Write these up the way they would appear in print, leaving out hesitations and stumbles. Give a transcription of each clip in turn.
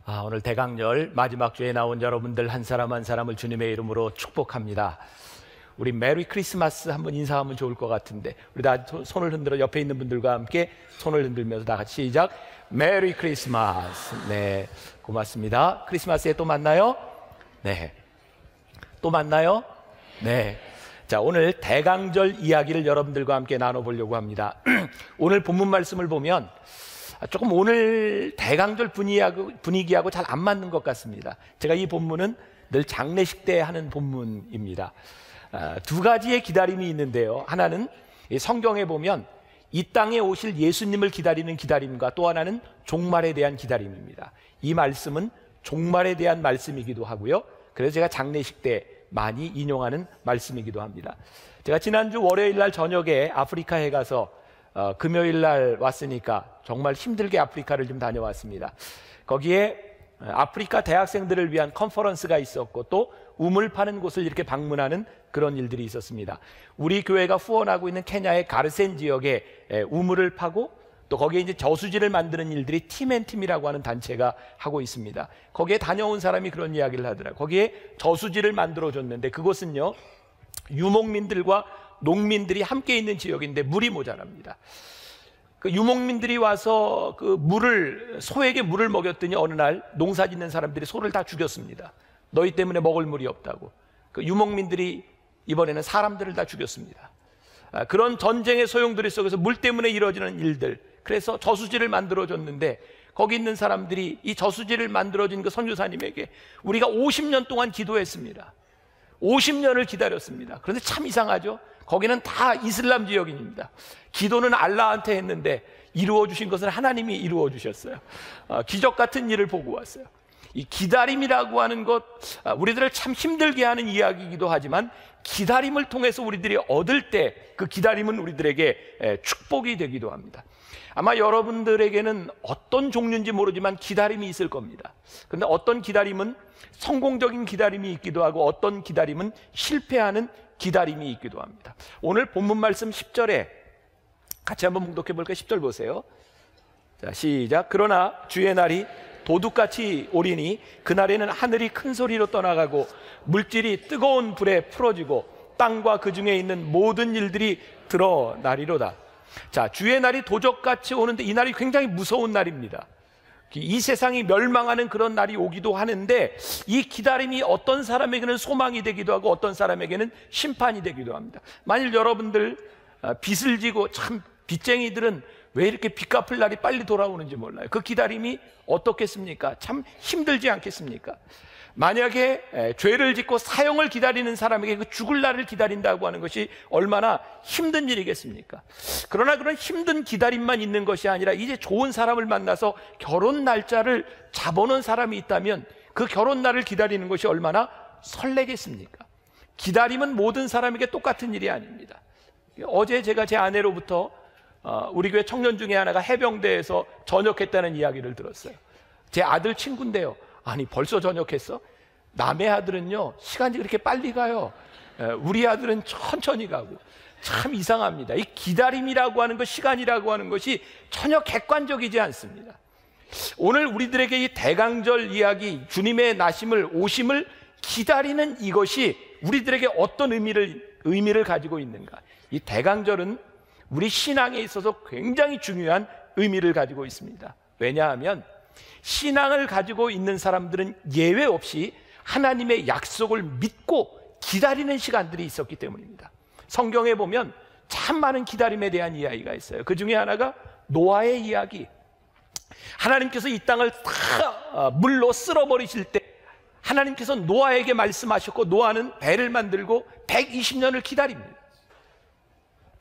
오늘 대강절 마지막 주에 나온 여러분들 한 사람 한 사람을 주님의 이름으로 축복합니다. 우리 메리 크리스마스 한번 인사하면 좋을 것 같은데, 우리 다 손을 흔들어 옆에 있는 분들과 함께 손을 흔들면서 다 같이 시작. 메리 크리스마스. 네, 고맙습니다. 크리스마스에 또 만나요? 네, 또 만나요? 네. 자, 오늘 대강절 이야기를 여러분들과 함께 나눠보려고 합니다. 오늘 본문 말씀을 보면 조금 오늘 대강절 분위기하고 잘 안 맞는 것 같습니다. 제가 이 본문은 늘 장례식 때 하는 본문입니다. 두 가지의 기다림이 있는데요. 하나는 성경에 보면 이 땅에 오실 예수님을 기다리는 기다림과 또 하나는 종말에 대한 기다림입니다. 이 말씀은 종말에 대한 말씀이기도 하고요. 그래서 제가 장례식 때 많이 인용하는 말씀이기도 합니다. 제가 지난주 월요일 날 저녁에 아프리카에 가서 금요일 날 왔으니까 정말 힘들게 아프리카를 좀 다녀왔습니다. 거기에 아프리카 대학생들을 위한 컨퍼런스가 있었고 또 우물 파는 곳을 이렇게 방문하는 그런 일들이 있었습니다. 우리 교회가 후원하고 있는 케냐의 가르센 지역에 우물을 파고 또 거기에 이제 저수지를 만드는 일들이 팀앤팀이라고 하는 단체가 하고 있습니다. 거기에 다녀온 사람이 그런 이야기를 하더라고요. 거기에 저수지를 만들어줬는데 그곳은요, 유목민들과 농민들이 함께 있는 지역인데 물이 모자랍니다. 그 유목민들이 와서 소에게 물을 먹였더니 어느 날 농사 짓는 사람들이 소를 다 죽였습니다. 너희 때문에 먹을 물이 없다고. 그 유목민들이 이번에는 사람들을 다 죽였습니다. 그런 전쟁의 소용돌이 속에서 물 때문에 이루어지는 일들, 그래서 저수지를 만들어줬는데 거기 있는 사람들이 이 저수지를 만들어준 그 선교사님에게 우리가 50년 동안 기도했습니다. 50년을 기다렸습니다. 그런데 참 이상하죠? 거기는 다 이슬람 지역입니다. 기도는 알라한테 했는데 이루어 주신 것은 하나님이 이루어 주셨어요. 기적 같은 일을 보고 왔어요. 이 기다림이라고 하는 것, 우리들을 참 힘들게 하는 이야기이기도 하지만 기다림을 통해서 우리들이 얻을 때 그 기다림은 우리들에게 축복이 되기도 합니다. 아마 여러분들에게는 어떤 종류인지 모르지만 기다림이 있을 겁니다. 그런데 어떤 기다림은 성공적인 기다림이 있기도 하고 어떤 기다림은 실패하는 기다림이 있기도 합니다. 오늘 본문 말씀 10절에 같이 한번 묵독해 볼까요? 10절 보세요. 자, 시작. 그러나 주의 날이 도둑같이 오리니 그날에는 하늘이 큰 소리로 떠나가고 물질이 뜨거운 불에 풀어지고 땅과 그 중에 있는 모든 일들이 드러나리로다. 자, 주의 날이 도적같이 오는데 이 날이 굉장히 무서운 날입니다. 이 세상이 멸망하는 그런 날이 오기도 하는데 이 기다림이 어떤 사람에게는 소망이 되기도 하고 어떤 사람에게는 심판이 되기도 합니다. 만일 여러분들 빚을 지고 참 빚쟁이들은 왜 이렇게 빚 갚을 날이 빨리 돌아오는지 몰라요. 그 기다림이 어떻겠습니까? 참 힘들지 않겠습니까? 만약에 죄를 짓고 사형을 기다리는 사람에게 그 죽을 날을 기다린다고 하는 것이 얼마나 힘든 일이겠습니까? 그러나 그런 힘든 기다림만 있는 것이 아니라 이제 좋은 사람을 만나서 결혼 날짜를 잡아놓은 사람이 있다면 그 결혼 날을 기다리는 것이 얼마나 설레겠습니까? 기다림은 모든 사람에게 똑같은 일이 아닙니다. 어제 제가 제 아내로부터 우리 교회 청년 중에 하나가 해병대에서 전역했다는 이야기를 들었어요. 제 아들 친구인데요. 아니, 벌써 전역했어? 남의 아들은요, 시간이 그렇게 빨리 가요. 우리 아들은 천천히 가고. 참 이상합니다. 이 기다림이라고 하는 것, 시간이라고 하는 것이 전혀 객관적이지 않습니다. 오늘 우리들에게 이 대강절 이야기, 주님의 오심을 기다리는 이것이 우리들에게 어떤 의미를 가지고 있는가? 이 대강절은 우리 신앙에 있어서 굉장히 중요한 의미를 가지고 있습니다. 왜냐하면 신앙을 가지고 있는 사람들은 예외 없이 하나님의 약속을 믿고 기다리는 시간들이 있었기 때문입니다. 성경에 보면 참 많은 기다림에 대한 이야기가 있어요. 그 중에 하나가 노아의 이야기. 하나님께서 이 땅을 다 물로 쓸어버리실 때 하나님께서 노아에게 말씀하셨고 노아는 배를 만들고 120년을 기다립니다.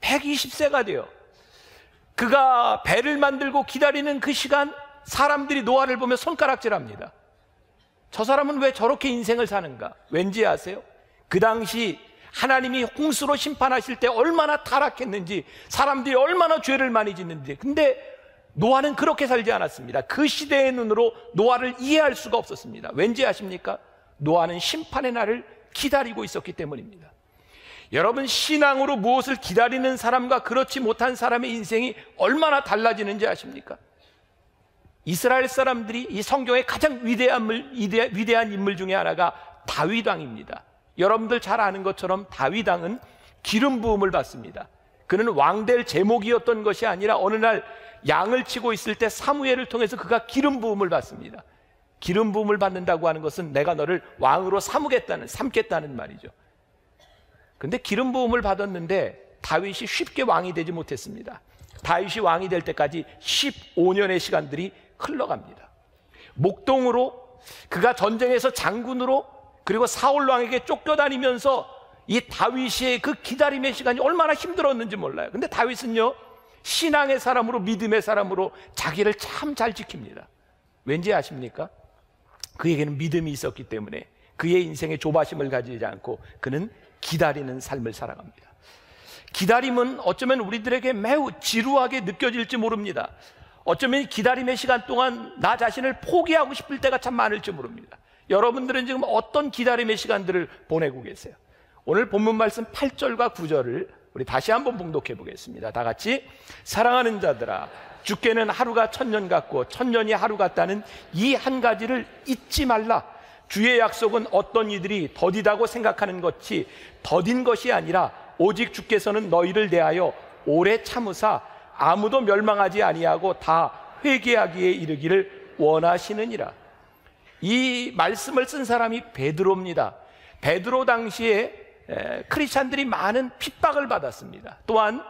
120세가 돼요. 그가 배를 만들고 기다리는 그 시간, 사람들이 노아를 보며 손가락질합니다. 저 사람은 왜 저렇게 인생을 사는가? 왠지 아세요? 그 당시 하나님이 홍수로 심판하실 때 얼마나 타락했는지, 사람들이 얼마나 죄를 많이 짓는지. 근데 노아는 그렇게 살지 않았습니다. 그 시대의 눈으로 노아를 이해할 수가 없었습니다. 왠지 아십니까? 노아는 심판의 날을 기다리고 있었기 때문입니다. 여러분, 신앙으로 무엇을 기다리는 사람과 그렇지 못한 사람의 인생이 얼마나 달라지는지 아십니까? 이스라엘 사람들이 이 성경의 가장 위대한 인물 중에 하나가 다윗 왕입니다. 여러분들 잘 아는 것처럼 다윗 왕은 기름 부음을 받습니다. 그는 왕될 제목이었던 것이 아니라 어느 날 양을 치고 있을 때 사무엘을 통해서 그가 기름 부음을 받습니다. 기름 부음을 받는다고 하는 것은 내가 너를 왕으로 삼겠다는 말이죠. 근데 기름 부음을 받았는데 다윗이 쉽게 왕이 되지 못했습니다. 다윗이 왕이 될 때까지 15년의 시간들이 흘러갑니다. 목동으로, 그가 전쟁에서 장군으로, 그리고 사울 왕에게 쫓겨다니면서 이 다윗의 그 기다림의 시간이 얼마나 힘들었는지 몰라요. 근데 다윗은요, 신앙의 사람으로, 믿음의 사람으로 자기를 참 잘 지킵니다. 왠지 아십니까? 그에게는 믿음이 있었기 때문에 그의 인생에 조바심을 가지지 않고 그는 기다리는 삶을 살아갑니다. 기다림은 어쩌면 우리들에게 매우 지루하게 느껴질지 모릅니다. 어쩌면 기다림의 시간 동안 나 자신을 포기하고 싶을 때가 참 많을지 모릅니다. 여러분들은 지금 어떤 기다림의 시간들을 보내고 계세요? 오늘 본문 말씀 8절과 9절을 우리 다시 한번 봉독해 보겠습니다. 다 같이. 사랑하는 자들아, 주께는 하루가 1000년 같고 1000년이 하루 같다는 이 한 가지를 잊지 말라. 주의 약속은 어떤 이들이 더디다고 생각하는 것이 더딘 것이 아니라 오직 주께서는 너희를 대하여 오래 참으사 아무도 멸망하지 아니하고 다 회개하기에 이르기를 원하시느니라. 이 말씀을 쓴 사람이 베드로입니다. 베드로 당시에 크리스찬들이 많은 핍박을 받았습니다. 또한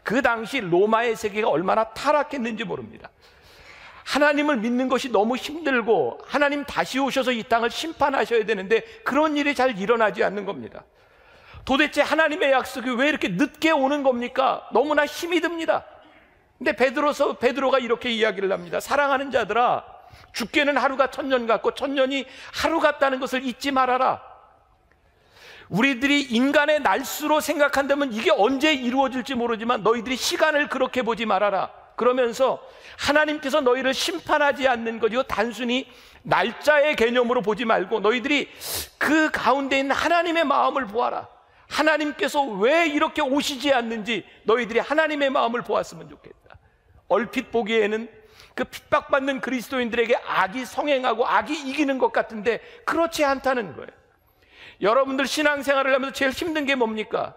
그 당시 로마의 세계가 얼마나 타락했는지 모릅니다. 하나님을 믿는 것이 너무 힘들고 하나님 다시 오셔서 이 땅을 심판하셔야 되는데 그런 일이 잘 일어나지 않는 겁니다. 도대체 하나님의 약속이 왜 이렇게 늦게 오는 겁니까? 너무나 힘이 듭니다. 근데 베드로가 이렇게 이야기를 합니다. 사랑하는 자들아, 주께는 하루가 1000년 같고 1000년이 하루 같다는 것을 잊지 말아라. 우리들이 인간의 날수로 생각한다면 이게 언제 이루어질지 모르지만 너희들이 시간을 그렇게 보지 말아라. 그러면서 하나님께서 너희를 심판하지 않는 것이고 단순히 날짜의 개념으로 보지 말고 너희들이 그 가운데 있는 하나님의 마음을 보아라. 하나님께서 왜 이렇게 오시지 않는지 너희들이 하나님의 마음을 보았으면 좋겠다. 얼핏 보기에는 그 핍박받는 그리스도인들에게 악이 성행하고 악이 이기는 것 같은데 그렇지 않다는 거예요. 여러분들 신앙생활을 하면서 제일 힘든 게 뭡니까?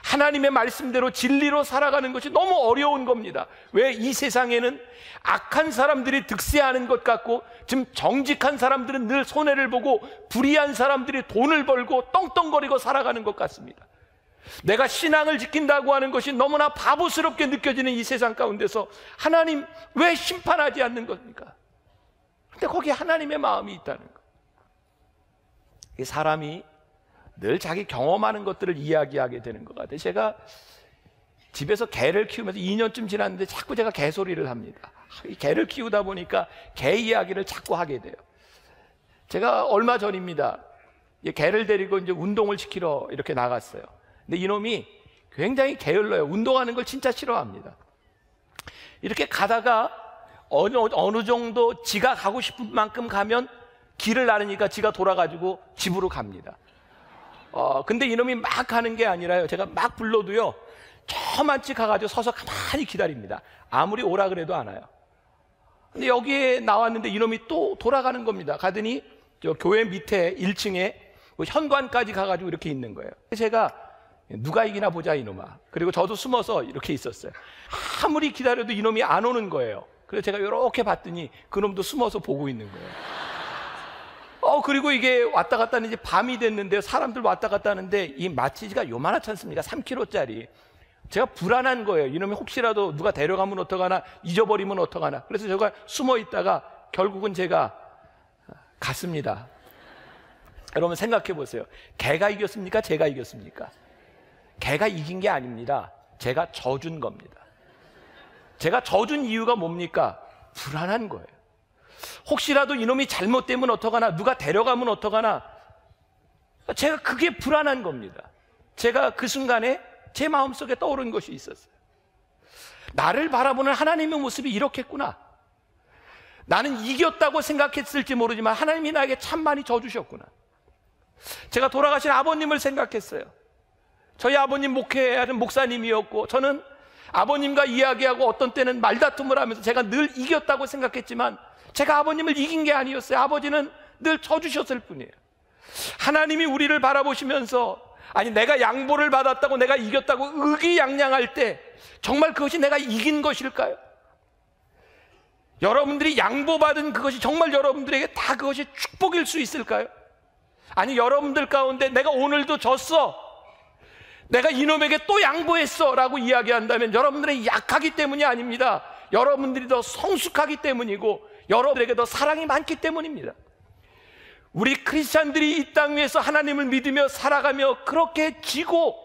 하나님의 말씀대로 진리로 살아가는 것이 너무 어려운 겁니다. 왜? 이 세상에는 악한 사람들이 득세하는 것 같고 지금 정직한 사람들은 늘 손해를 보고 불의한 사람들이 돈을 벌고 떵떵거리고 살아가는 것 같습니다. 내가 신앙을 지킨다고 하는 것이 너무나 바보스럽게 느껴지는 이 세상 가운데서 하나님 왜 심판하지 않는 겁니까? 근데 거기에 하나님의 마음이 있다는 거. 이 사람이 늘 자기 경험하는 것들을 이야기하게 되는 것 같아요. 제가 집에서 개를 키우면서 2년쯤 지났는데 자꾸 제가 개소리를 합니다. 이 개를 키우다 보니까 개 이야기를 자꾸 하게 돼요. 제가 얼마 전입니다. 개를 데리고 이제 운동을 시키러 이렇게 나갔어요. 근데 이놈이 굉장히 게을러요. 운동하는 걸 진짜 싫어합니다. 이렇게 가다가 어느 정도 지가 가고 싶은 만큼 가면 길을 나누니까 지가 돌아가지고 집으로 갑니다. 근데 이놈이 막 가는 게 아니라요. 제가 막 불러도요. 저만치 가가지고 서서 가만히 기다립니다. 아무리 오라 그래도 안 와요. 근데 여기에 나왔는데 이놈이 또 돌아가는 겁니다. 가더니 저 교회 밑에 1층에 현관까지 가가지고 이렇게 있는 거예요. 제가 누가 이기나 보자 이놈아. 그리고 저도 숨어서 이렇게 있었어요. 아무리 기다려도 이놈이 안 오는 거예요. 그래서 제가 이렇게 봤더니 그놈도 숨어서 보고 있는 거예요. 그리고 이게 왔다 갔다 하는 이제 밤이 됐는데 사람들 왔다 갔다 하는데 이 마취지가 요만하지 않습니까? 3kg짜리. 제가 불안한 거예요. 이놈이 혹시라도 누가 데려가면 어떡하나, 잊어버리면 어떡하나. 그래서 제가 숨어 있다가 결국은 제가 갔습니다. 여러분 생각해 보세요. 개가 이겼습니까? 제가 이겼습니까? 개가 이긴 게 아닙니다. 제가 져준 겁니다. 제가 져준 이유가 뭡니까? 불안한 거예요. 혹시라도 이놈이 잘못되면 어떡하나, 누가 데려가면 어떡하나. 제가 그게 불안한 겁니다. 제가 그 순간에 제 마음속에 떠오른 것이 있었어요. 나를 바라보는 하나님의 모습이 이렇겠구나. 나는 이겼다고 생각했을지 모르지만 하나님이 나에게 참 많이 져주셨구나. 제가 돌아가신 아버님을 생각했어요. 저희 아버님 목회하는 목사님이었고 저는 아버님과 이야기하고 어떤 때는 말다툼을 하면서 제가 늘 이겼다고 생각했지만 제가 아버님을 이긴 게 아니었어요. 아버지는 늘 져주셨을 뿐이에요. 하나님이 우리를 바라보시면서 아니 내가 양보를 받았다고 내가 이겼다고 의기양양할 때 정말 그것이 내가 이긴 것일까요? 여러분들이 양보받은 그것이 정말 여러분들에게 다 그것이 축복일 수 있을까요? 아니 여러분들 가운데 내가 오늘도 졌어, 내가 이놈에게 또 양보했어 라고 이야기한다면 여러분들이 약하기 때문이 아닙니다. 여러분들이 더 성숙하기 때문이고 여러분들에게 더 사랑이 많기 때문입니다. 우리 크리스찬들이 이 땅 위에서 하나님을 믿으며 살아가며 그렇게 지고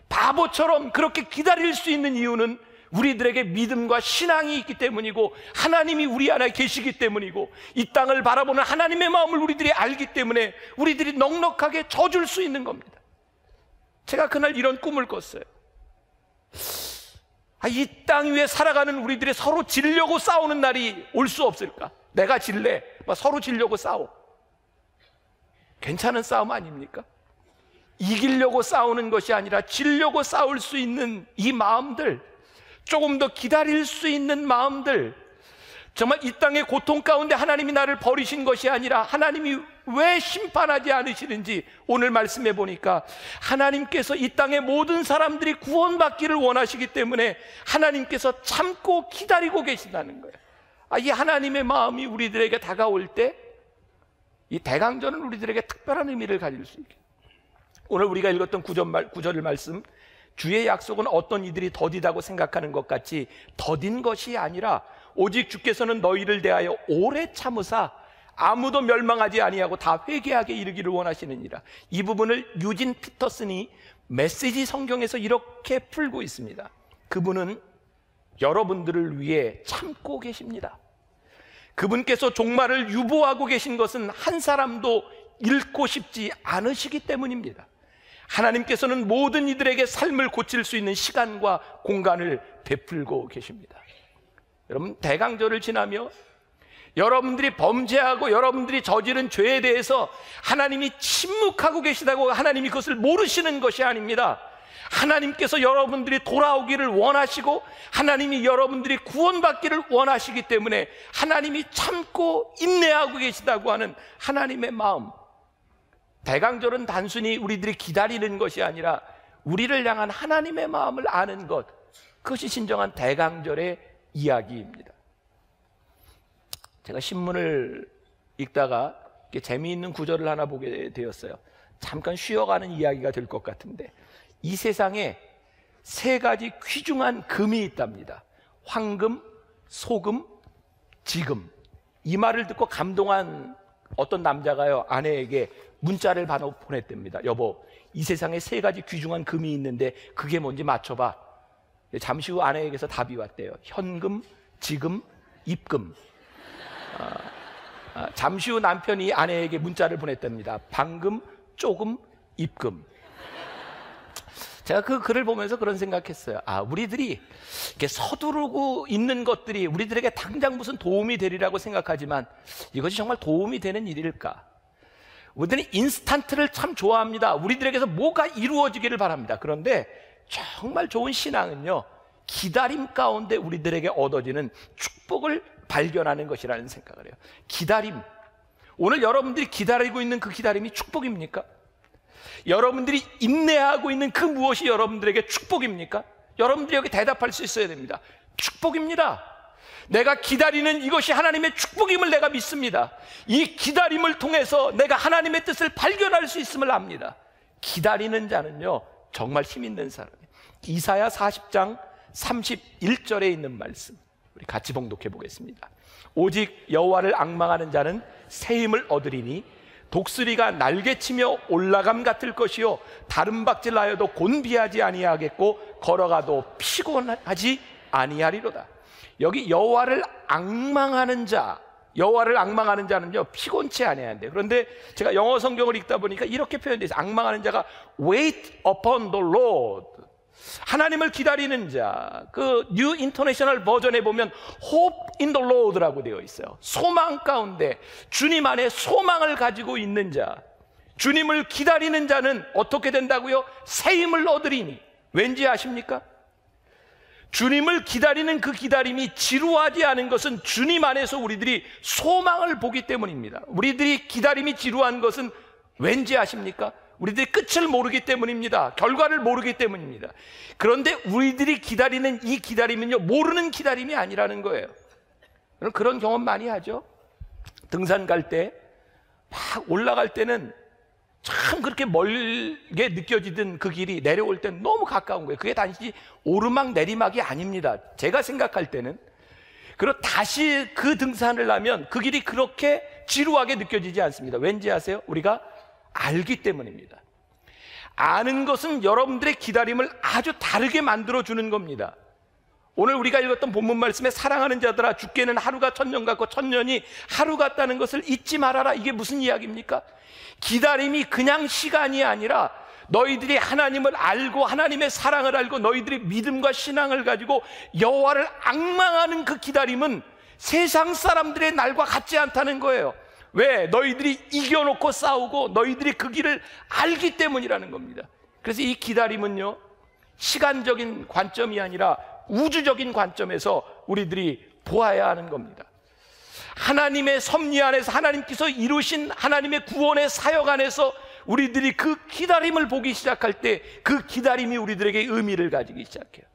바보처럼 그렇게 기다릴 수 있는 이유는 우리들에게 믿음과 신앙이 있기 때문이고 하나님이 우리 안에 계시기 때문이고 이 땅을 바라보는 하나님의 마음을 우리들이 알기 때문에 우리들이 넉넉하게 져줄 수 있는 겁니다. 제가 그날 이런 꿈을 꿨어요. 이 땅 위에 살아가는 우리들이 서로 지려고 싸우는 날이 올 수 없을까? 내가 질래, 서로 지려고 싸워. 괜찮은 싸움 아닙니까? 이기려고 싸우는 것이 아니라 지려고 싸울 수 있는 이 마음들, 조금 더 기다릴 수 있는 마음들, 정말 이 땅의 고통 가운데 하나님이 나를 버리신 것이 아니라 하나님이 왜 심판하지 않으시는지 오늘 말씀해 보니까 하나님께서 이 땅의 모든 사람들이 구원받기를 원하시기 때문에 하나님께서 참고 기다리고 계신다는 거예요. 이 하나님의 마음이 우리들에게 다가올 때 이 대강전은 우리들에게 특별한 의미를 가질 수 있게. 오늘 우리가 읽었던 구절 말씀, 주의 약속은 어떤 이들이 더디다고 생각하는 것 같이 더딘 것이 아니라 오직 주께서는 너희를 대하여 오래 참으사 아무도 멸망하지 아니하고 다 회개하게 이르기를 원하시느니라. 이 부분을 유진 피터슨이 메시지 성경에서 이렇게 풀고 있습니다. 그분은 여러분들을 위해 참고 계십니다. 그분께서 종말을 유보하고 계신 것은 한 사람도 잃고 싶지 않으시기 때문입니다. 하나님께서는 모든 이들에게 삶을 고칠 수 있는 시간과 공간을 베풀고 계십니다. 여러분, 대강절을 지나며 여러분들이 범죄하고 여러분들이 저지른 죄에 대해서 하나님이 침묵하고 계시다고 하나님이 그것을 모르시는 것이 아닙니다. 하나님께서 여러분들이 돌아오기를 원하시고 하나님이 여러분들이 구원받기를 원하시기 때문에 하나님이 참고 인내하고 계시다고 하는 하나님의 마음. 대강절은 단순히 우리들이 기다리는 것이 아니라 우리를 향한 하나님의 마음을 아는 것, 그것이 진정한 대강절의 이야기입니다. 제가 신문을 읽다가 재미있는 구절을 하나 보게 되었어요. 잠깐 쉬어가는 이야기가 될 것 같은데, 이 세상에 세 가지 귀중한 금이 있답니다. 황금, 소금, 지금. 이 말을 듣고 감동한 어떤 남자가요, 아내에게 문자를 보냈답니다. 여보, 이 세상에 세 가지 귀중한 금이 있는데 그게 뭔지 맞춰봐. 잠시 후 아내에게서 답이 왔대요. 현금, 지금, 입금. 잠시 후 남편이 아내에게 문자를 보냈답니다. 방금, 조금, 입금. 제가 그 글을 보면서 그런 생각했어요. 우리들이 이렇게 서두르고 있는 것들이 우리들에게 당장 무슨 도움이 되리라고 생각하지만 이것이 정말 도움이 되는 일일까? 우리들은 인스턴트를 참 좋아합니다. 우리들에게서 뭐가 이루어지기를 바랍니다. 그런데 정말 좋은 신앙은요, 기다림 가운데 우리들에게 얻어지는 축복을 발견하는 것이라는 생각을 해요. 기다림. 오늘 여러분들이 기다리고 있는 그 기다림이 축복입니까? 여러분들이 인내하고 있는 그 무엇이 여러분들에게 축복입니까? 여러분들이 여기 대답할 수 있어야 됩니다. 축복입니다. 내가 기다리는 이것이 하나님의 축복임을 내가 믿습니다. 이 기다림을 통해서 내가 하나님의 뜻을 발견할 수 있음을 압니다. 기다리는 자는요, 정말 힘 있는 사람이에요. 이사야 40장 31절에 있는 말씀, 우리 같이 봉독해 보겠습니다. 오직 여호와를 앙망하는 자는 새 힘을 얻으리니 독수리가 날개치며 올라감 같을 것이요 다른 박질하여도 곤비하지 아니하겠고 걸어가도 피곤하지 아니하리로다. 여기 여호와를 앙망하는 자, 여호와를 앙망하는 자는요 피곤치 아니한대. 그런데 제가 영어 성경을 읽다 보니까 이렇게 표현되어 있어요. 앙망하는 자가 wait upon the Lord, 하나님을 기다리는 자. 그 뉴 인터내셔널 버전에 보면 hope in the Lord라고 되어 있어요. 소망 가운데 주님 안에 소망을 가지고 있는 자, 주님을 기다리는 자는 어떻게 된다고요? 새 힘을 얻으리니. 왠지 아십니까? 주님을 기다리는 그 기다림이 지루하지 않은 것은 주님 안에서 우리들이 소망을 보기 때문입니다. 우리들이 기다림이 지루한 것은 왠지 아십니까? 우리들이 끝을 모르기 때문입니다. 결과를 모르기 때문입니다. 그런데 우리들이 기다리는 이 기다림은요, 모르는 기다림이 아니라는 거예요. 그런 경험 많이 하죠. 등산 갈 때 막 올라갈 때는 참 그렇게 멀게 느껴지던 그 길이 내려올 때는 너무 가까운 거예요. 그게 단지 오르막 내리막이 아닙니다. 제가 생각할 때는. 그리고 다시 그 등산을 하면 그 길이 그렇게 지루하게 느껴지지 않습니다. 왠지 아세요? 우리가 알기 때문입니다. 아는 것은 여러분들의 기다림을 아주 다르게 만들어주는 겁니다. 오늘 우리가 읽었던 본문 말씀에 사랑하는 자들아, 주께는 하루가 천년 같고 천년이 하루 같다는 것을 잊지 말아라. 이게 무슨 이야기입니까? 기다림이 그냥 시간이 아니라 너희들이 하나님을 알고 하나님의 사랑을 알고 너희들이 믿음과 신앙을 가지고 여호와를 앙망하는 그 기다림은 세상 사람들의 날과 같지 않다는 거예요. 왜? 너희들이 이겨놓고 싸우고 너희들이 그 길을 알기 때문이라는 겁니다. 그래서 이 기다림은요, 시간적인 관점이 아니라 우주적인 관점에서 우리들이 보아야 하는 겁니다. 하나님의 섭리 안에서 하나님께서 이루신 하나님의 구원의 사역 안에서 우리들이 그 기다림을 보기 시작할 때 그 기다림이 우리들에게 의미를 가지기 시작해요.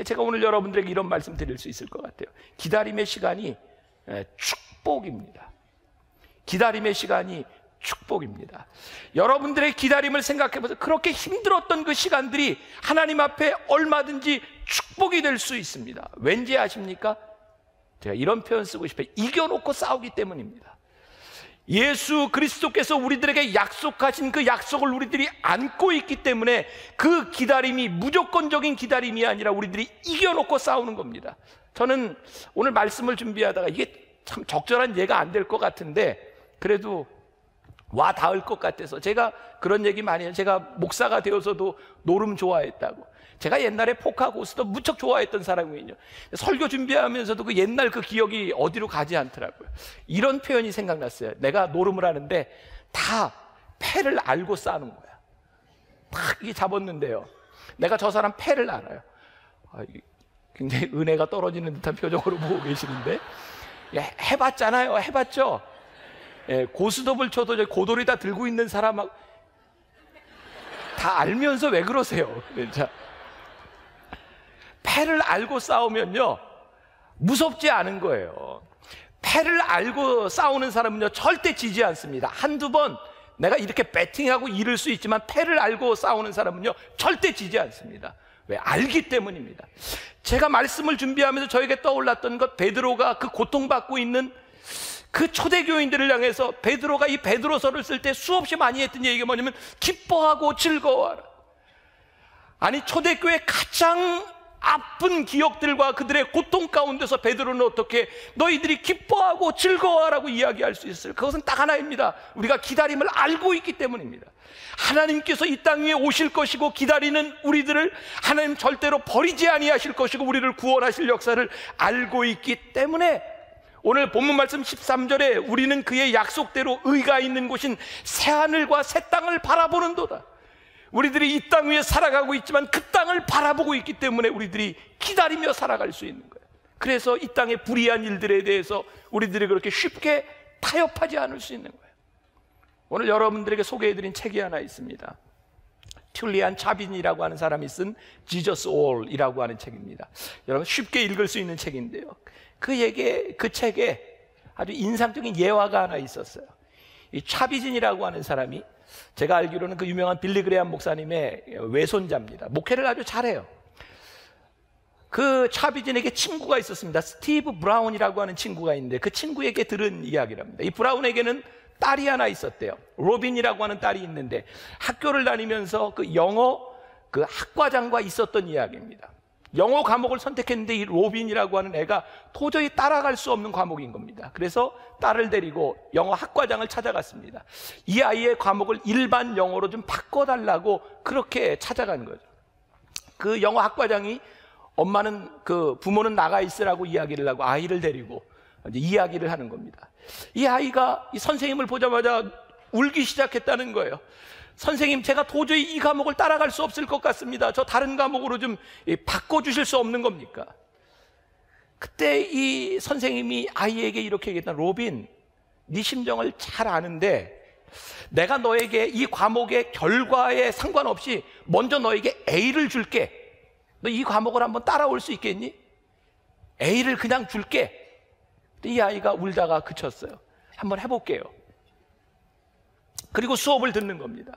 제가 오늘 여러분들에게 이런 말씀 드릴 수 있을 것 같아요. 기다림의 시간이 축복입니다. 기다림의 시간이 축복입니다. 여러분들의 기다림을 생각해 보세요. 그렇게 힘들었던 그 시간들이 하나님 앞에 얼마든지 축복이 될 수 있습니다. 왠지 아십니까? 제가 이런 표현 쓰고 싶어요. 이겨놓고 싸우기 때문입니다. 예수 그리스도께서 우리들에게 약속하신 그 약속을 우리들이 안고 있기 때문에 그 기다림이 무조건적인 기다림이 아니라 우리들이 이겨놓고 싸우는 겁니다. 저는 오늘 말씀을 준비하다가 이게 참 적절한 예가 안 될 것 같은데 그래도 와 닿을 것 같아서 제가 그런 얘기 많이 해요. 제가 목사가 되어서도 노름 좋아했다고. 제가 옛날에 포카 고스도 무척 좋아했던 사람이거든요. 설교 준비하면서도 그 옛날 그 기억이 어디로 가지 않더라고요. 이런 표현이 생각났어요. 내가 노름을 하는데 다 패를 알고 싸는 거야. 딱 이게 잡았는데요, 내가 저 사람 패를 알아요. 굉장히 은혜가 떨어지는 듯한 표정으로 보고 계시는데, 해봤잖아요. 해봤죠? 고스톱을 쳐도 고돌이 다 들고 있는 사람하고 다 알면서 왜 그러세요? 자, 패를 알고 싸우면요 무섭지 않은 거예요. 패를 알고 싸우는 사람은요 절대 지지 않습니다. 한두 번 내가 이렇게 배팅하고 이를 수 있지만 패를 알고 싸우는 사람은요 절대 지지 않습니다. 왜? 알기 때문입니다. 제가 말씀을 준비하면서 저에게 떠올랐던 것, 베드로가 그 고통받고 있는 그 초대교인들을 향해서 베드로가 이 베드로서를 쓸 때 수없이 많이 했던 얘기가 뭐냐면 기뻐하고 즐거워하라. 아니, 초대교회 가장 아픈 기억들과 그들의 고통 가운데서 베드로는 어떻게 너희들이 기뻐하고 즐거워하라고 이야기할 수 있어요? 그것은 딱 하나입니다. 우리가 기다림을 알고 있기 때문입니다. 하나님께서 이 땅 위에 오실 것이고 기다리는 우리들을 하나님 절대로 버리지 아니하실 것이고 우리를 구원하실 역사를 알고 있기 때문에 오늘 본문 말씀 13절에 우리는 그의 약속대로 의가 있는 곳인 새하늘과 새 땅을 바라보는도다. 우리들이 이 땅 위에 살아가고 있지만 그 땅을 바라보고 있기 때문에 우리들이 기다리며 살아갈 수 있는 거예요. 그래서 이 땅의 불의한 일들에 대해서 우리들이 그렇게 쉽게 타협하지 않을 수 있는 거예요. 오늘 여러분들에게 소개해드린 책이 하나 있습니다. 튤리안 차빈이라고 하는 사람이 쓴 Jesus All이라고 하는 책입니다. 여러분 쉽게 읽을 수 있는 책인데요, 그 책에 아주 인상적인 예화가 하나 있었어요. 이 차비진이라고 하는 사람이 제가 알기로는 그 유명한 빌리 그레함 목사님의 외손자입니다. 목회를 아주 잘해요. 그 차비진에게 친구가 있었습니다. 스티브 브라운이라고 하는 친구가 있는데 그 친구에게 들은 이야기랍니다. 이 브라운에게는 딸이 하나 있었대요. 로빈이라고 하는 딸이 있는데 학교를 다니면서 그 영어 그 학과장과 있었던 이야기입니다. 영어 과목을 선택했는데 이 로빈이라고 하는 애가 도저히 따라갈 수 없는 과목인 겁니다. 그래서 딸을 데리고 영어 학과장을 찾아갔습니다. 이 아이의 과목을 일반 영어로 좀 바꿔달라고 그렇게 찾아간 거죠. 그 영어 학과장이 엄마는 부모는 나가 있으라고 이야기를 하고 아이를 데리고 이제 이야기를 하는 겁니다. 이 아이가 이 선생님을 보자마자 울기 시작했다는 거예요. 선생님, 제가 도저히 이 과목을 따라갈 수 없을 것 같습니다. 저 다른 과목으로 좀 바꿔주실 수 없는 겁니까? 그때 이 선생님이 아이에게 이렇게 얘기했다. 로빈, 네 심정을 잘 아는데 내가 너에게 이 과목의 결과에 상관없이 먼저 너에게 A를 줄게. 너 이 과목을 한번 따라올 수 있겠니? A를 그냥 줄게. 이 아이가 울다가 그쳤어요. 한번 해볼게요. 그리고 수업을 듣는 겁니다.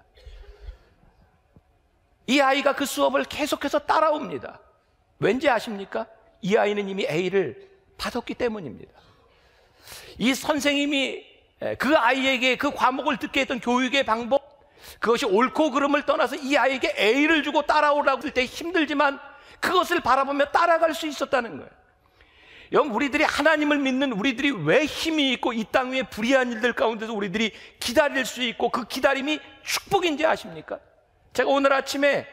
이 아이가 그 수업을 계속해서 따라옵니다. 왠지 아십니까? 이 아이는 이미 A를 받았기 때문입니다. 이 선생님이 그 아이에게 그 과목을 듣게 했던 교육의 방법, 그것이 옳고 그름을 떠나서 이 아이에게 A를 주고 따라오라고 할 때 힘들지만 그것을 바라보며 따라갈 수 있었다는 거예요. 여러분, 우리들이 하나님을 믿는 우리들이 왜 힘이 있고 이 땅 위에 불의한 일들 가운데서 우리들이 기다릴 수 있고 그 기다림이 축복인지 아십니까? 제가 오늘 아침에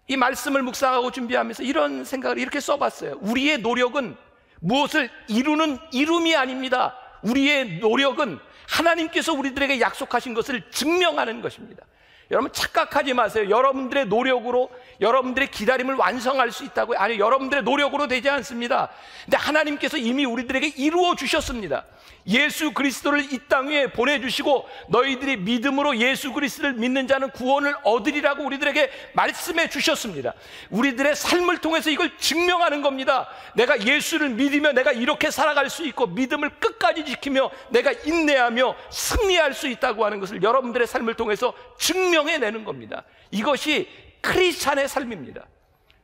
이 말씀을 묵상하고 준비하면서 이런 생각을 이렇게 써봤어요. 우리의 노력은 무엇을 이루는 이룸이 아닙니다. 우리의 노력은 하나님께서 우리들에게 약속하신 것을 증명하는 것입니다. 여러분, 착각하지 마세요. 여러분들의 노력으로 여러분들의 기다림을 완성할 수 있다고요? 아니, 여러분들의 노력으로 되지 않습니다. 근데 하나님께서 이미 우리들에게 이루어 주셨습니다. 예수 그리스도를 이 땅 위에 보내주시고 너희들이 믿음으로 예수 그리스도를 믿는 자는 구원을 얻으리라고 우리들에게 말씀해 주셨습니다. 우리들의 삶을 통해서 이걸 증명하는 겁니다. 내가 예수를 믿으며 내가 이렇게 살아갈 수 있고 믿음을 끝까지 지키며 내가 인내하며 승리할 수 있다고 하는 것을 여러분들의 삶을 통해서 증명해내는 겁니다. 이것이 크리스찬의 삶입니다.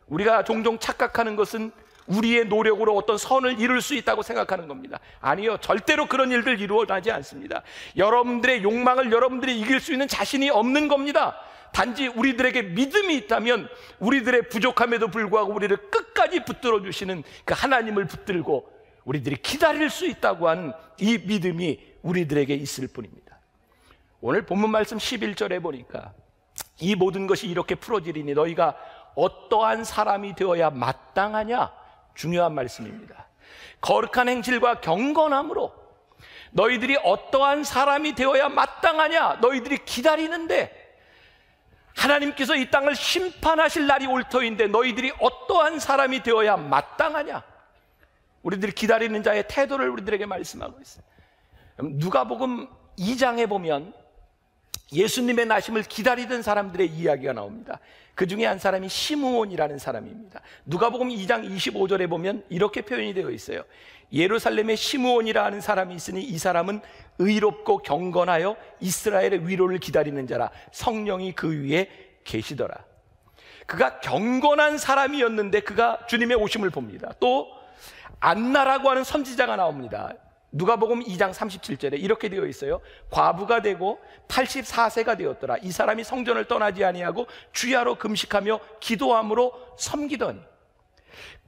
우리가 종종 착각하는 것은 우리의 노력으로 어떤 선을 이룰 수 있다고 생각하는 겁니다. 아니요, 절대로 그런 일들 이루어나지 않습니다. 여러분들의 욕망을 여러분들이 이길 수 있는 자신이 없는 겁니다. 단지 우리들에게 믿음이 있다면 우리들의 부족함에도 불구하고 우리를 끝까지 붙들어 주시는 그 하나님을 붙들고 우리들이 기다릴 수 있다고 하는 이 믿음이 우리들에게 있을 뿐입니다. 오늘 본문 말씀 11절에 보니까 이 모든 것이 이렇게 풀어지리니 너희가 어떠한 사람이 되어야 마땅하냐? 중요한 말씀입니다. 거룩한 행실과 경건함으로 너희들이 어떠한 사람이 되어야 마땅하냐? 너희들이 기다리는데 하나님께서 이 땅을 심판하실 날이 올 터인데 너희들이 어떠한 사람이 되어야 마땅하냐? 우리들이 기다리는 자의 태도를 우리들에게 말씀하고 있어요. 누가복음 2장에 보면 예수님의 나심을 기다리던 사람들의 이야기가 나옵니다. 그 중에 한 사람이 시므온이라는 사람입니다. 누가복음 2장 25절에 보면 이렇게 표현이 되어 있어요. 예루살렘에 시므온이라 하는 사람이 있으니 이 사람은 의롭고 경건하여 이스라엘의 위로를 기다리는 자라. 성령이 그 위에 계시더라. 그가 경건한 사람이었는데 그가 주님의 오심을 봅니다. 또 안나라고 하는 선지자가 나옵니다. 누가복음 2장 37절에 이렇게 되어 있어요. 과부가 되고 84세가 되었더라. 이 사람이 성전을 떠나지 아니하고 주야로 금식하며 기도함으로 섬기더니.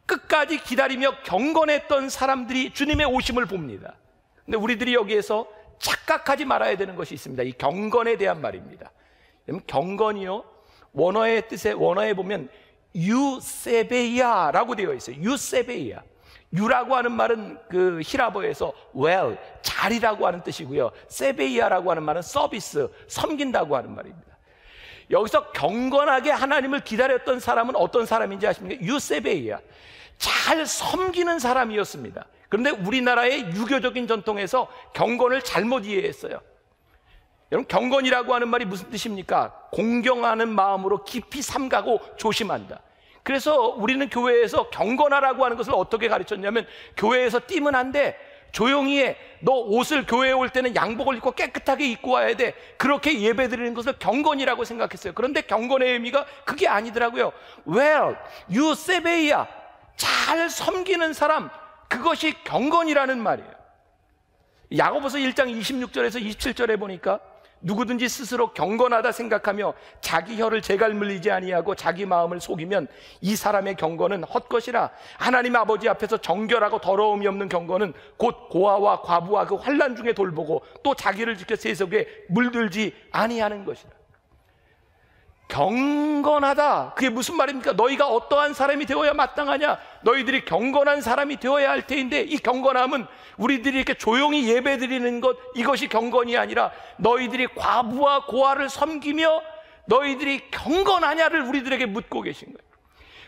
끝까지 기다리며 경건했던 사람들이 주님의 오심을 봅니다. 근데 우리들이 여기에서 착각하지 말아야 되는 것이 있습니다. 이 경건에 대한 말입니다. 경건이요, 원어의 뜻에 원어에 보면 유세베이아라고 되어 있어요. 유세베이아. 유라고 하는 말은 그 히라보에서 well, 잘이라고 하는 뜻이고요. 세베이아라고 하는 말은 서비스, 섬긴다고 하는 말입니다. 여기서 경건하게 하나님을 기다렸던 사람은 어떤 사람인지 아십니까? 유세베이아, 잘 섬기는 사람이었습니다. 그런데 우리나라의 유교적인 전통에서 경건을 잘못 이해했어요. 여러분, 경건이라고 하는 말이 무슨 뜻입니까? 공경하는 마음으로 깊이 삼가고 조심한다. 그래서 우리는 교회에서 경건하라고 하는 것을 어떻게 가르쳤냐면, 교회에서 뛰면 안 돼, 조용히 해, 너 옷을 교회에 올 때는 양복을 입고 깨끗하게 입고 와야 돼, 그렇게 예배드리는 것을 경건이라고 생각했어요. 그런데 경건의 의미가 그게 아니더라고요. Well, 유세베이아, 잘 섬기는 사람, 그것이 경건이라는 말이에요. 야고보서 1장 26절에서 27절에 보니까 누구든지 스스로 경건하다 생각하며 자기 혀를 재갈 물리지 아니하고 자기 마음을 속이면 이 사람의 경건은 헛것이라. 하나님 아버지 앞에서 정결하고 더러움이 없는 경건은 곧 고아와 과부와 그 환난 중에 돌보고 또 자기를 지켜 세속에 물들지 아니하는 것이라. 경건하다. 그게 무슨 말입니까? 너희가 어떠한 사람이 되어야 마땅하냐? 너희들이 경건한 사람이 되어야 할 테인데, 이 경건함은 우리들이 이렇게 조용히 예배드리는 것, 이것이 경건이 아니라 너희들이 과부와 고아를 섬기며 너희들이 경건하냐를 우리들에게 묻고 계신 거예요.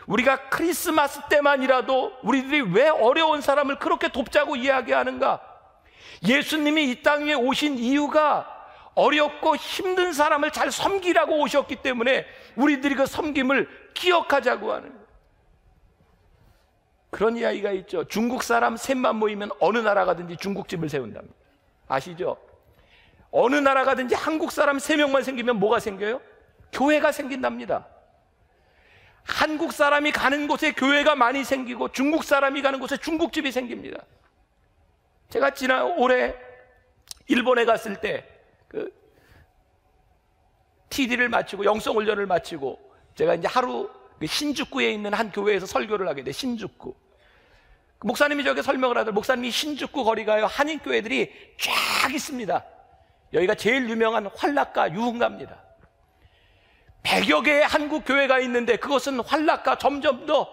우리가 크리스마스 때만이라도 우리들이 왜 어려운 사람을 그렇게 돕자고 이야기하는가? 예수님이 이 땅 위에 오신 이유가 어렵고 힘든 사람을 잘 섬기라고 오셨기 때문에 우리들이 그 섬김을 기억하자고 하는 거예요. 그런 이야기가 있죠. 중국 사람 셋만 모이면 어느 나라 가든지 중국집을 세운답니다. 아시죠? 어느 나라 가든지 한국 사람 3명만 생기면 뭐가 생겨요? 교회가 생긴답니다. 한국 사람이 가는 곳에 교회가 많이 생기고 중국 사람이 가는 곳에 중국집이 생깁니다. 제가 지난 올해 일본에 갔을 때 TD를 마치고 영성훈련을 마치고 제가 이제 하루 신주쿠에 있는 한 교회에서 설교를 하게 돼. 신주쿠. 목사님이 저게 설명을 하더라고요. 목사님이 신주쿠 거리가요, 한인교회들이 쫙 있습니다. 여기가 제일 유명한 활락가 유흥가입니다. 100여 개의 한국 교회가 있는데 그것은 활락가, 점점 더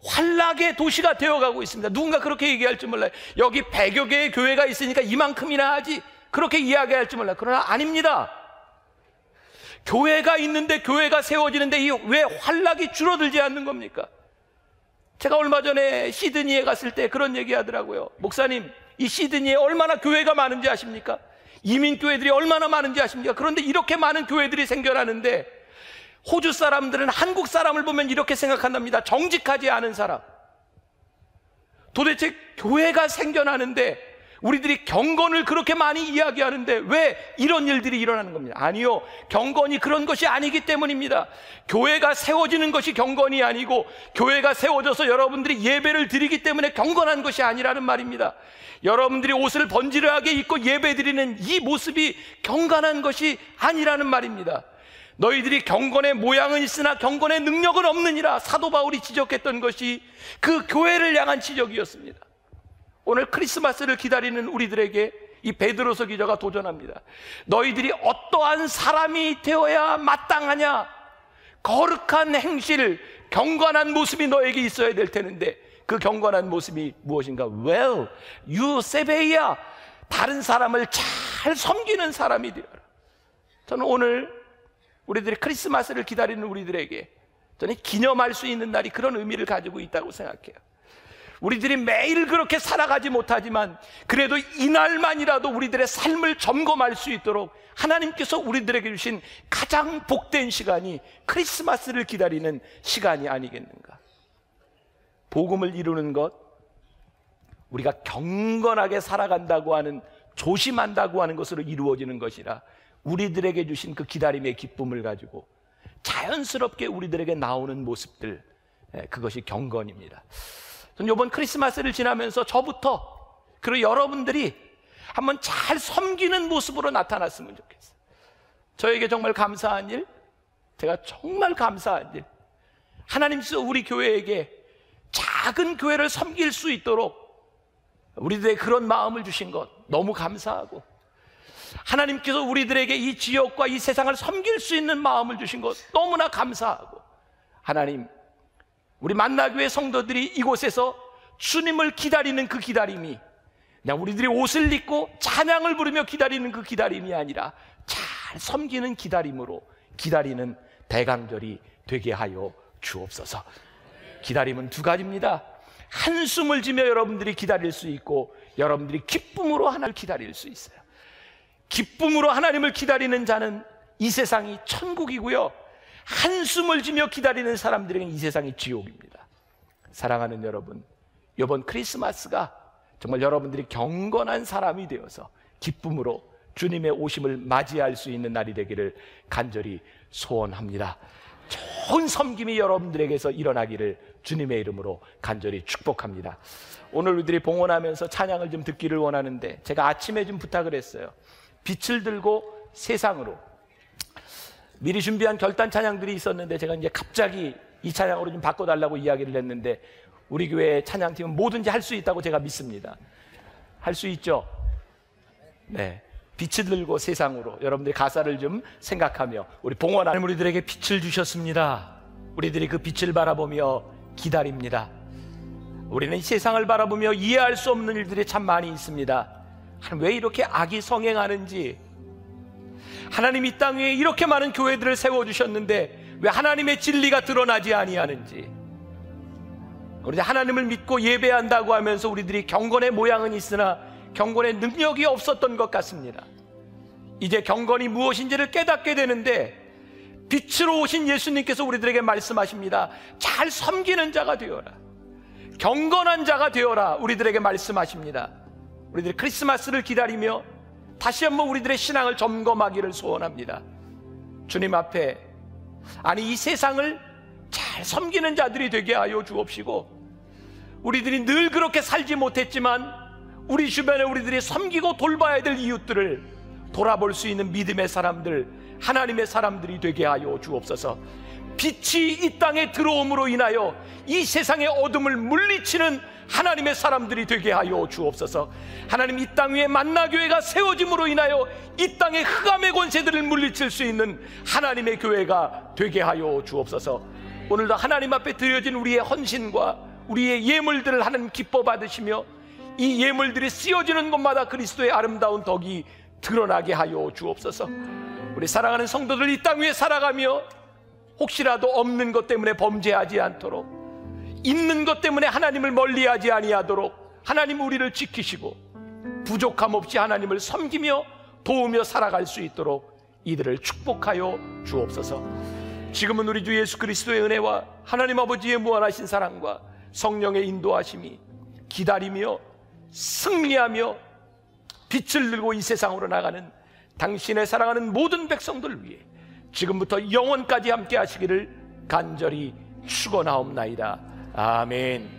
활락의 도시가 되어가고 있습니다. 누군가 그렇게 얘기할지 몰라요. 여기 100여 개의 교회가 있으니까 이만큼이나 하지, 그렇게 이야기할지 몰라요. 그러나 아닙니다. 교회가 있는데, 교회가 세워지는데 왜 활락이 줄어들지 않는 겁니까? 제가 얼마 전에 시드니에 갔을 때 그런 얘기 하더라고요. 목사님, 이 시드니에 얼마나 교회가 많은지 아십니까? 이민교회들이 얼마나 많은지 아십니까? 그런데 이렇게 많은 교회들이 생겨나는데 호주 사람들은 한국 사람을 보면 이렇게 생각한답니다. 정직하지 않은 사람. 도대체 교회가 생겨나는데 우리들이 경건을 그렇게 많이 이야기하는데 왜 이런 일들이 일어나는 겁니다? 아니요, 경건이 그런 것이 아니기 때문입니다. 교회가 세워지는 것이 경건이 아니고 교회가 세워져서 여러분들이 예배를 드리기 때문에 경건한 것이 아니라는 말입니다. 여러분들이 옷을 번지르하게 입고 예배드리는 이 모습이 경건한 것이 아니라는 말입니다. 너희들이 경건의 모양은 있으나 경건의 능력은 없느니라, 사도 바울이 지적했던 것이 그 교회를 향한 지적이었습니다. 오늘 크리스마스를 기다리는 우리들에게 이 베드로서 기자가 도전합니다. 너희들이 어떠한 사람이 되어야 마땅하냐? 거룩한 행실, 경건한 모습이 너에게 있어야 될 테는데 그 경건한 모습이 무엇인가? Well, 유세베이야, 다른 사람을 잘 섬기는 사람이 되어라. 저는 오늘 우리들이 크리스마스를 기다리는 우리들에게 저는 기념할 수 있는 날이 그런 의미를 가지고 있다고 생각해요. 우리들이 매일 그렇게 살아가지 못하지만 그래도 이날만이라도 우리들의 삶을 점검할 수 있도록 하나님께서 우리들에게 주신 가장 복된 시간이 크리스마스를 기다리는 시간이 아니겠는가. 복음을 이루는 것, 우리가 경건하게 살아간다고 하는, 조심한다고 하는 것으로 이루어지는 것이라 우리들에게 주신 그 기다림의 기쁨을 가지고 자연스럽게 우리들에게 나오는 모습들, 그것이 경건입니다. 저는 이번 크리스마스를 지나면서 저부터 그리고 여러분들이 한번 잘 섬기는 모습으로 나타났으면 좋겠어요. 저에게 정말 감사한 일, 제가 정말 감사한 일, 하나님께서 우리 교회에게 작은 교회를 섬길 수 있도록 우리들의 그런 마음을 주신 것 너무 감사하고, 하나님께서 우리들에게 이 지역과 이 세상을 섬길 수 있는 마음을 주신 것 너무나 감사하고, 하나님, 우리 만나교회 성도들이 이곳에서 주님을 기다리는 그 기다림이 그냥 우리들이 옷을 입고 찬양을 부르며 기다리는 그 기다림이 아니라 잘 섬기는 기다림으로 기다리는 대강절이 되게 하여 주옵소서. 기다림은 두 가지입니다. 한숨을 지며 여러분들이 기다릴 수 있고, 여러분들이 기쁨으로 하나님을 기다릴 수 있어요. 기쁨으로 하나님을 기다리는 자는 이 세상이 천국이고요, 한숨을 지며 기다리는 사람들에게는 이 세상이 지옥입니다. 사랑하는 여러분, 이번 크리스마스가 정말 여러분들이 경건한 사람이 되어서 기쁨으로 주님의 오심을 맞이할 수 있는 날이 되기를 간절히 소원합니다. 좋은 섬김이 여러분들에게서 일어나기를 주님의 이름으로 간절히 축복합니다. 오늘 우리들이 봉헌하면서 찬양을 좀 듣기를 원하는데, 제가 아침에 좀 부탁을 했어요. 빛을 들고 세상으로, 미리 준비한 결단 찬양들이 있었는데 제가 이제 갑자기 이 찬양으로 좀 바꿔달라고 이야기를 했는데, 우리 교회 찬양팀은 뭐든지 할 수 있다고 제가 믿습니다. 할 수 있죠? 네. 빛을 들고 세상으로, 여러분들이 가사를 좀 생각하며 우리 봉헌 하나님 우리들에게 빛을 주셨습니다. 우리들이 그 빛을 바라보며 기다립니다. 우리는 이 세상을 바라보며 이해할 수 없는 일들이 참 많이 있습니다. 왜 이렇게 악이 성행하는지, 하나님 이 땅 위에 이렇게 많은 교회들을 세워주셨는데 왜 하나님의 진리가 드러나지 아니하는지, 우리 하나님을 믿고 예배한다고 하면서 우리들이 경건의 모양은 있으나 경건의 능력이 없었던 것 같습니다. 이제 경건이 무엇인지를 깨닫게 되는데 빛으로 오신 예수님께서 우리들에게 말씀하십니다. 잘 섬기는 자가 되어라, 경건한 자가 되어라, 우리들에게 말씀하십니다. 우리들이 크리스마스를 기다리며 다시 한번 우리들의 신앙을 점검하기를 소원합니다. 주님 앞에, 아니 이 세상을 잘 섬기는 자들이 되게 하여 주옵시고, 우리들이 늘 그렇게 살지 못했지만 우리 주변에 우리들이 섬기고 돌봐야 될 이웃들을 돌아볼 수 있는 믿음의 사람들, 하나님의 사람들이 되게 하여 주옵소서. 빛이 이 땅에 들어옴으로 인하여 이 세상의 어둠을 물리치는 하나님의 사람들이 되게 하여 주옵소서. 하나님, 이 땅 위에 만나교회가 세워짐으로 인하여 이 땅의 흑암의 권세들을 물리칠 수 있는 하나님의 교회가 되게 하여 주옵소서. 오늘도 하나님 앞에 드려진 우리의 헌신과 우리의 예물들을 하나님 기뻐 받으시며 이 예물들이 쓰여지는 곳마다 그리스도의 아름다운 덕이 드러나게 하여 주옵소서. 우리 사랑하는 성도들, 이 땅 위에 살아가며 혹시라도 없는 것 때문에 범죄하지 않도록, 있는 것 때문에 하나님을 멀리하지 아니하도록 하나님 우리를 지키시고 부족함 없이 하나님을 섬기며 도우며 살아갈 수 있도록 이들을 축복하여 주옵소서. 지금은 우리 주 예수 그리스도의 은혜와 하나님 아버지의 무한하신 사랑과 성령의 인도하심이 기다리며 승리하며 빛을 들고 이 세상으로 나가는 당신의 사랑하는 모든 백성들 위해 지금부터 영원까지 함께 하시기를 간절히 축원하옵나이다. 아멘.